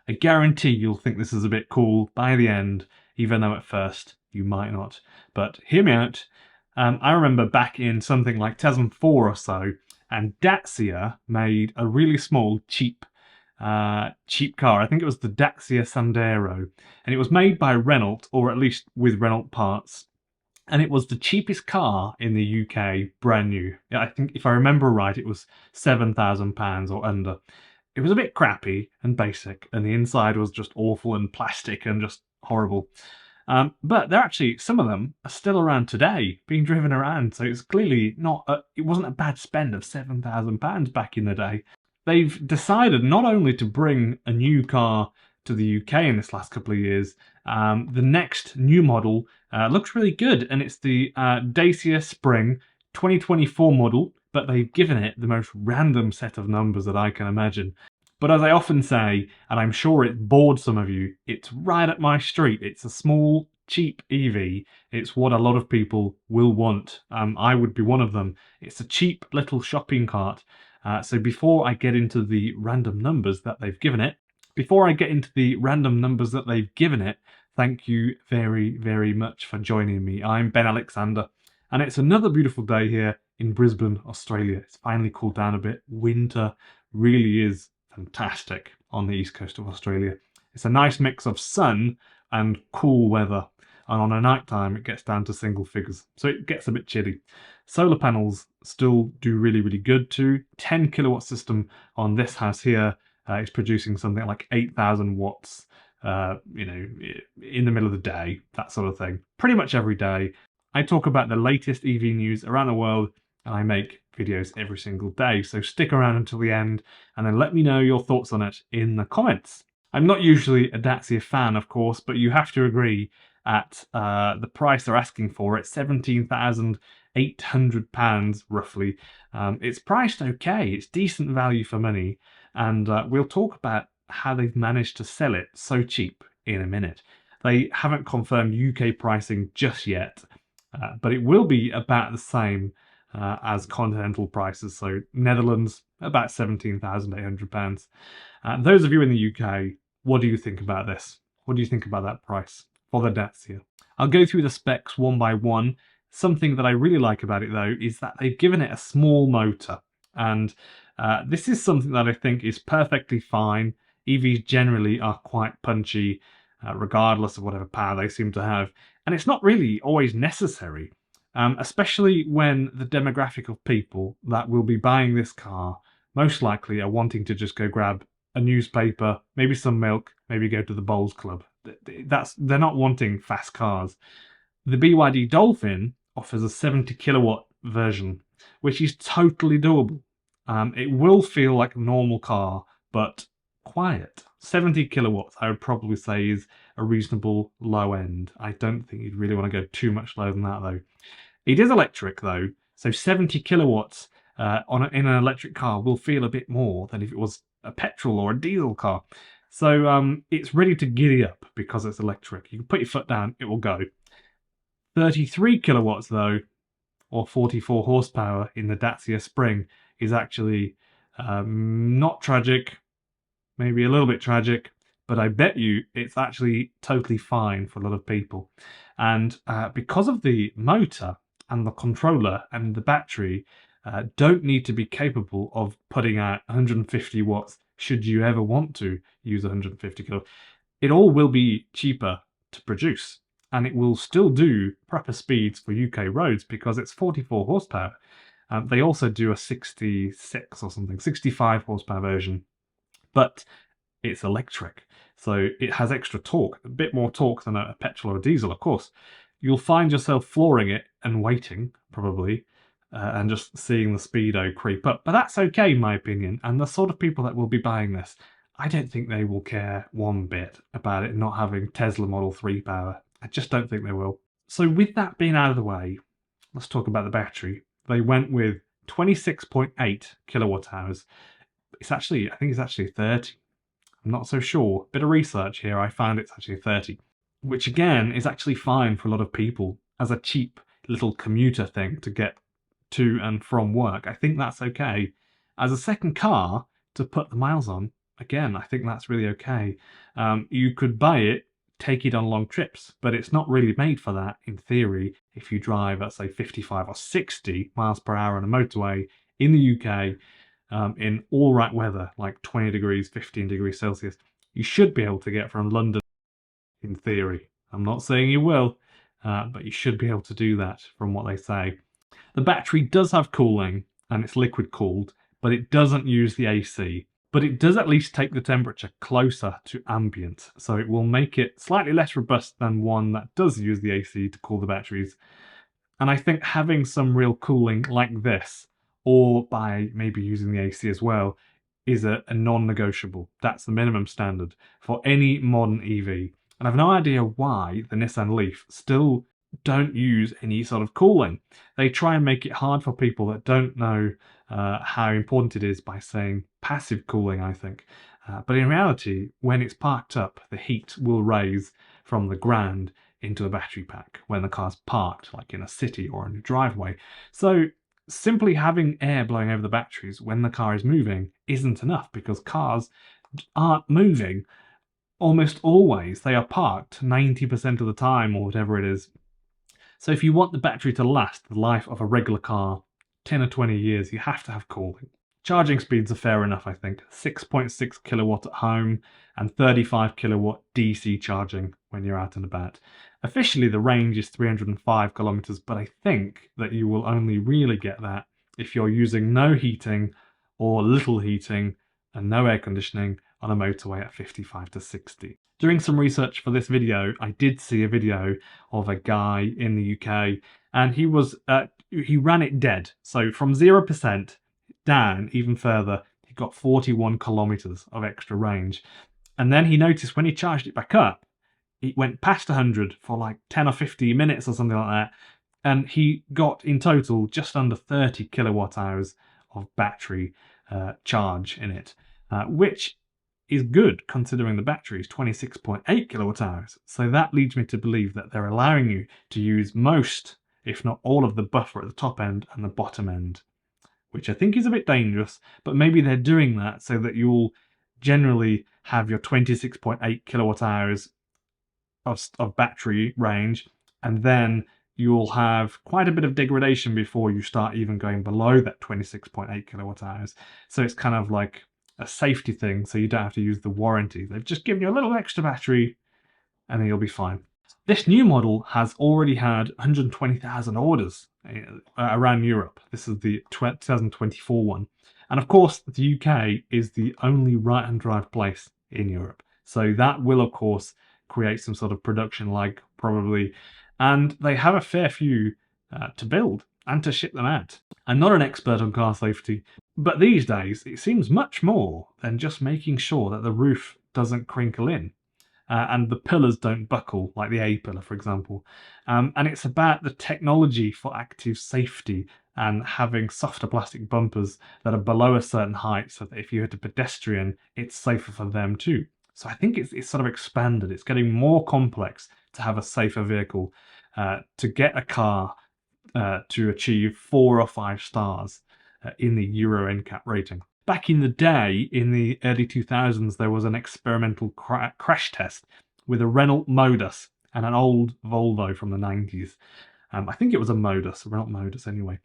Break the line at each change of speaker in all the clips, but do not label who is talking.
I guarantee you'll think this is a bit cool by the end, even though at first you might not. But hear me out. I remember back in something like 2004 or so, and Dacia made a really small, cheap car. I think it was the Dacia Sandero, and it was made by Renault, or at least with Renault parts. And it was the cheapest car in the UK, brand new. I think, if I remember right, it was £7,000 or under. It was a bit crappy and basic, and the inside was just awful and plastic and just horrible. But they're actually, some of them are still around today, being driven around. So it's clearly not, it wasn't a bad spend of £7,000 back in the day. They've decided not only to bring a new car to the UK in this last couple of years, the next new model looks really good, and it's the Dacia Spring 2024 model, but they've given it the most random set of numbers that I can imagine. But as I often say, and I'm sure it bored some of you, it's right up my street. It's a small, cheap EV. It's what a lot of people will want. I would be one of them. It's a cheap little shopping cart. So before I get into the random numbers that they've given it, thank you very, very much for joining me. I'm Ben Alexander, and it's another beautiful day here in Brisbane, Australia. It's finally cooled down a bit. Winter really is fantastic on the east coast of Australia. It's a nice mix of sun and cool weather, and on a night time it gets down to single figures, so it gets a bit chilly. Solar panels still do really, really good too. 10 kilowatt system on this house here is producing something like 8,000 watts, in the middle of the day, that sort of thing. Pretty much every day. I talk about the latest EV news around the world, and I make videos every single day, so stick around until the end and then let me know your thoughts on it in the comments. I'm not usually a Dacia fan, of course, but you have to agree at the price they're asking for it, £17,800 roughly. It's priced okay, it's decent value for money, and we'll talk about how they've managed to sell it so cheap in a minute. They haven't confirmed UK pricing just yet, but it will be about the same as continental prices. So Netherlands, about £17,800. Those of you in the UK, what do you think about this? What do you think about that price for the Dacia? I'll go through the specs one by one. Something that I really like about it though is that they've given it a small motor, and this is something that I think is perfectly fine. EVs generally are quite punchy, regardless of whatever power they seem to have, and it's not really always necessary. Especially when the demographic of people that will be buying this car most likely are wanting to just go grab a newspaper, maybe some milk, maybe go to the bowls club. They're not wanting fast cars. The BYD Dolphin offers a 70 kilowatt version, which is totally doable. It will feel like a normal car, but quiet. 70 kilowatts, I would probably say, is a reasonable low end. I don't think you'd really want to go too much lower than that, though. It is electric, though, so 70 kilowatts in an electric car will feel a bit more than if it was a petrol or a diesel car. So it's ready to giddy up because it's electric. You can put your foot down, it will go. 33 kilowatts, though, or 44 horsepower in the Dacia Spring is actually not tragic, maybe a little bit tragic, but I bet you it's actually totally fine for a lot of people. And because of the motor and the controller and the battery, don't need to be capable of putting out 150 watts should you ever want to use 150 kilo. It all will be cheaper to produce, and it will still do proper speeds for UK roads because it's 44 horsepower. They also do a 66 or something, 65 horsepower version, but it's electric, so it has extra torque, a bit more torque than a petrol or a diesel, of course. You'll find yourself flooring it and waiting, probably, and just seeing the speedo creep up. But that's okay, in my opinion, and the sort of people that will be buying this, I don't think they will care one bit about it not having Tesla Model 3 power. I just don't think they will. So with that being out of the way, let's talk about the battery. They went with 26.8 kilowatt hours. I think it's actually 30. I'm not so sure. Bit of research here, I found it's actually 30. Which again is actually fine for a lot of people as a cheap little commuter thing to get to and from work. I think that's okay. As a second car to put the miles on, again, I think that's really okay. You could buy it, take it on long trips, but it's not really made for that in theory. If you drive at say 55 or 60 miles per hour on a motorway in the UK, in all right weather, like 20 degrees, 15 degrees Celsius, you should be able to get from London in theory. I'm not saying you will, but you should be able to do that from what they say. The battery does have cooling and it's liquid cooled, but it doesn't use the AC. But it does at least take the temperature closer to ambient, so it will make it slightly less robust than one that does use the AC to cool the batteries. And I think having some real cooling like this, or by maybe using the AC as well, is a non-negotiable. That's the minimum standard for any modern EV. And I've no idea why the Nissan Leaf still don't use any sort of cooling. They try and make it hard for people that don't know how important it is by saying passive cooling, I think. But in reality, when it's parked up, the heat will raise from the ground into a battery pack when the car's parked, like in a city or in a driveway. So simply having air blowing over the batteries when the car is moving isn't enough, because cars aren't moving almost always. They are parked 90% of the time or whatever it is. So if you want the battery to last the life of a regular car, 10 or 20 years, you have to have cooling. Charging speeds are fair enough, I think. 6.6 kilowatt at home and 35 kilowatt DC charging when you're out and about. Officially, the range is 305 kilometers, but I think that you will only really get that if you're using no heating or little heating and no air conditioning on a motorway at 55 to 60. Doing some research for this video, I did see a video of a guy in the UK, and he ran it dead. So from 0% down even further, he got 41 kilometers of extra range. And then he noticed when he charged it back up, it went past 100 for like 10 or 15 minutes or something like that. And he got in total just under 30 kilowatt hours of battery charge in it, which is good considering the battery is 26.8 kilowatt hours. So that leads me to believe that they're allowing you to use most, if not all, of the buffer at the top end and the bottom end, which I think is a bit dangerous, but maybe they're doing that so that you'll generally have your 26.8 kilowatt hours of battery range, and then you'll have quite a bit of degradation before you start even going below that 26.8 kilowatt hours. So it's kind of like a safety thing, so you don't have to use the warranty. They've just given you a little extra battery and then you'll be fine. This new model has already had 120,000 orders around Europe. This is the 2024 one. And of course, the UK is the only right-hand drive place in Europe. So that will, of course, create some sort of production lag, probably. And they have a fair few to build and to ship them out. I'm not an expert on car safety, but these days it seems much more than just making sure that the roof doesn't crinkle in. And the pillars don't buckle, like the A pillar, for example. And it's about the technology for active safety and having softer plastic bumpers that are below a certain height, so that if you hit a pedestrian, it's safer for them too. So I think it's sort of expanded. It's getting more complex to have a safer vehicle, to get a car to achieve 4 or 5 stars in the Euro NCAP rating. Back in the day, in the early 2000s, there was an experimental crash test with a Renault Modus and an old Volvo from the 90s. I think it was a Modus, a Renault Modus anyway.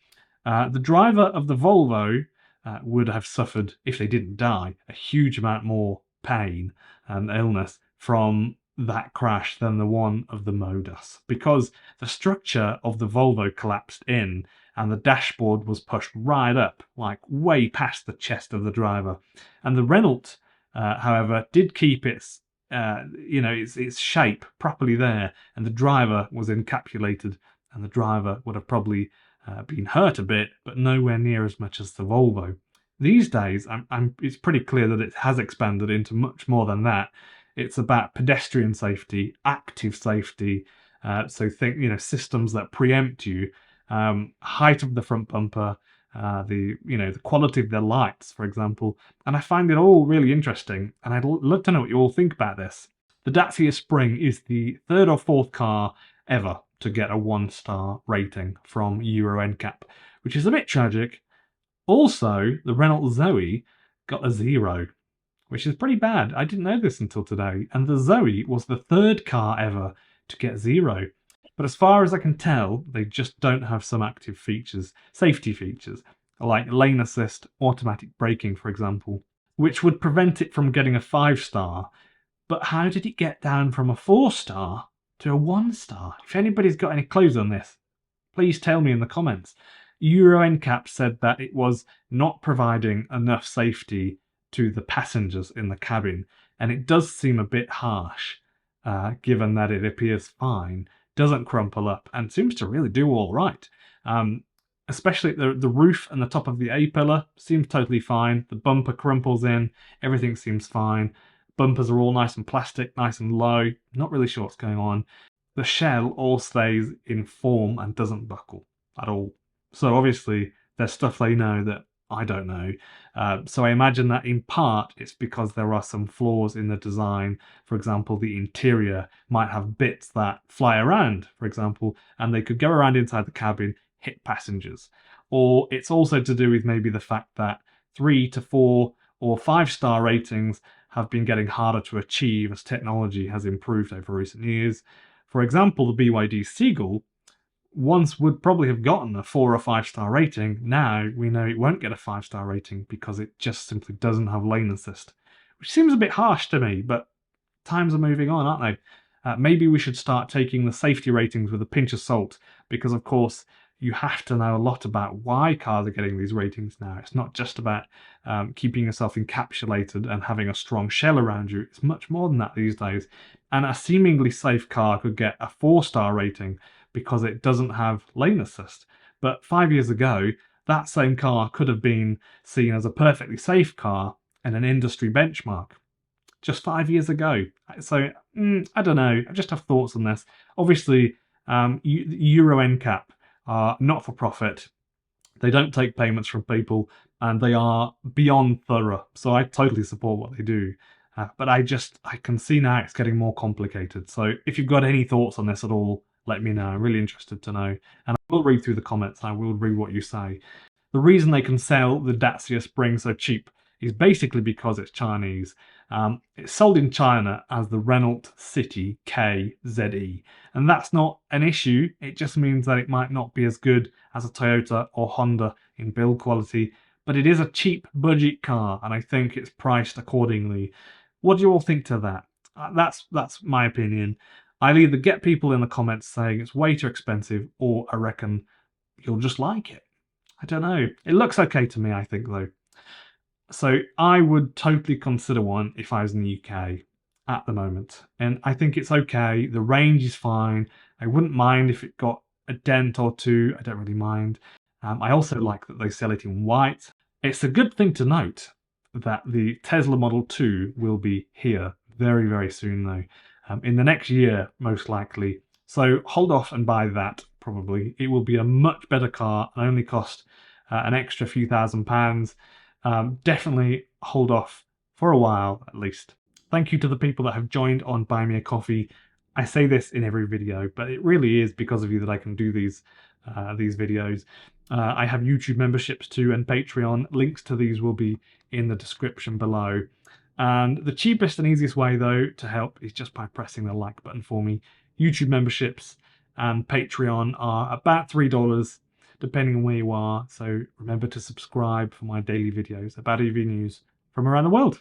The driver of the Volvo would have suffered, if they didn't die, a huge amount more pain and illness from that crash than the one of the Modus, because the structure of the Volvo collapsed in and the dashboard was pushed right up, like way past the chest of the driver. And the Renault, however, did keep its shape properly there, and the driver was encapsulated, and the driver would have probably been hurt a bit, but nowhere near as much as the Volvo. These days, it's pretty clear that it has expanded into much more than that. It's about pedestrian safety, active safety, so think, systems that preempt you, height of the front bumper, the quality of the lights, for example. And I find it all really interesting, and I'd love to know what you all think about this. The Dacia Spring is the 3rd or 4th car ever to get a 1-star rating from Euro NCAP, which is a bit tragic. Also, the Renault Zoe got a 0, which is pretty bad. I didn't know this until today. And the Zoe was the third car ever to get 0. But as far as I can tell, they just don't have some active features, safety features, like lane assist, automatic braking, for example, which would prevent it from getting a 5-star. But how did it get down from a 4-star to a 1-star? If anybody's got any clues on this, please tell me in the comments. Euro NCAP said that it was not providing enough safety to the passengers in the cabin, and it does seem a bit harsh, given that it appears fine, doesn't crumple up, and seems to really do all right. Especially the roof and the top of the A-pillar seems totally fine. The bumper crumples in, everything seems fine. Bumpers are all nice and plastic, nice and low. Not really sure what's going on. The shell all stays in form and doesn't buckle at all. So obviously there's stuff they know that I don't know. So I imagine that in part it's because there are some flaws in the design. For example, the interior might have bits that fly around, for example, and they could go around inside the cabin, hit passengers. Or it's also to do with maybe the fact that 3 to 4 or 5-star ratings have been getting harder to achieve as technology has improved over recent years. For example, the BYD Seagull once would probably have gotten a 4 or 5-star rating. Now we know it won't get a 5-star rating because it just simply doesn't have lane assist, which seems a bit harsh to me, but times are moving on, aren't they? Maybe we should start taking the safety ratings with a pinch of salt, because of course you have to know a lot about why cars are getting these ratings now. It's not just about keeping yourself encapsulated and having a strong shell around you. It's much more than that these days. And a seemingly safe car could get a 4-star rating because it doesn't have lane assist. But 5 years ago, that same car could have been seen as a perfectly safe car and an industry benchmark. Just 5 years ago. So, I don't know. I just have thoughts on this. Obviously, Euro NCAP are not for profit. They don't take payments from people, and they are beyond thorough. So I totally support what they do. But I can see now it's getting more complicated. So if you've got any thoughts on this at all, let me know. I'm really interested to know. And I will read through the comments and I will read what you say. The reason they can sell the Dacia Spring so cheap is basically because it's Chinese. It's sold in China as the Renault City KZE, and that's not an issue. It just means that it might not be as good as a Toyota or Honda in build quality, but it is a cheap budget car, and I think it's priced accordingly. What do you all think to that? That's my opinion. I'll either get people in the comments saying it's way too expensive, or I reckon you'll just like it. I don't know. It looks okay to me, I think, though. So I would totally consider one if I was in the UK at the moment. And I think it's okay. The range is fine. I wouldn't mind if it got a dent or two. I don't really mind. I also like that they sell it in white. It's a good thing to note that the Tesla Model 2 will be here very, very soon, though. In the next year, most likely. So hold off and buy that, probably. It will be a much better car and only cost an extra few £1,000s. Definitely hold off for a while, at least. Thank you to the people that have joined on Buy Me a Coffee. I say this in every video, but it really is because of you that I can do these videos. I have YouTube memberships too, and Patreon. Links to these will be in the description below. And the cheapest and easiest way, though, to help is just by pressing the like button for me. YouTube memberships and Patreon are about $3, depending on where you are. So remember to subscribe for my daily videos about EV news from around the world.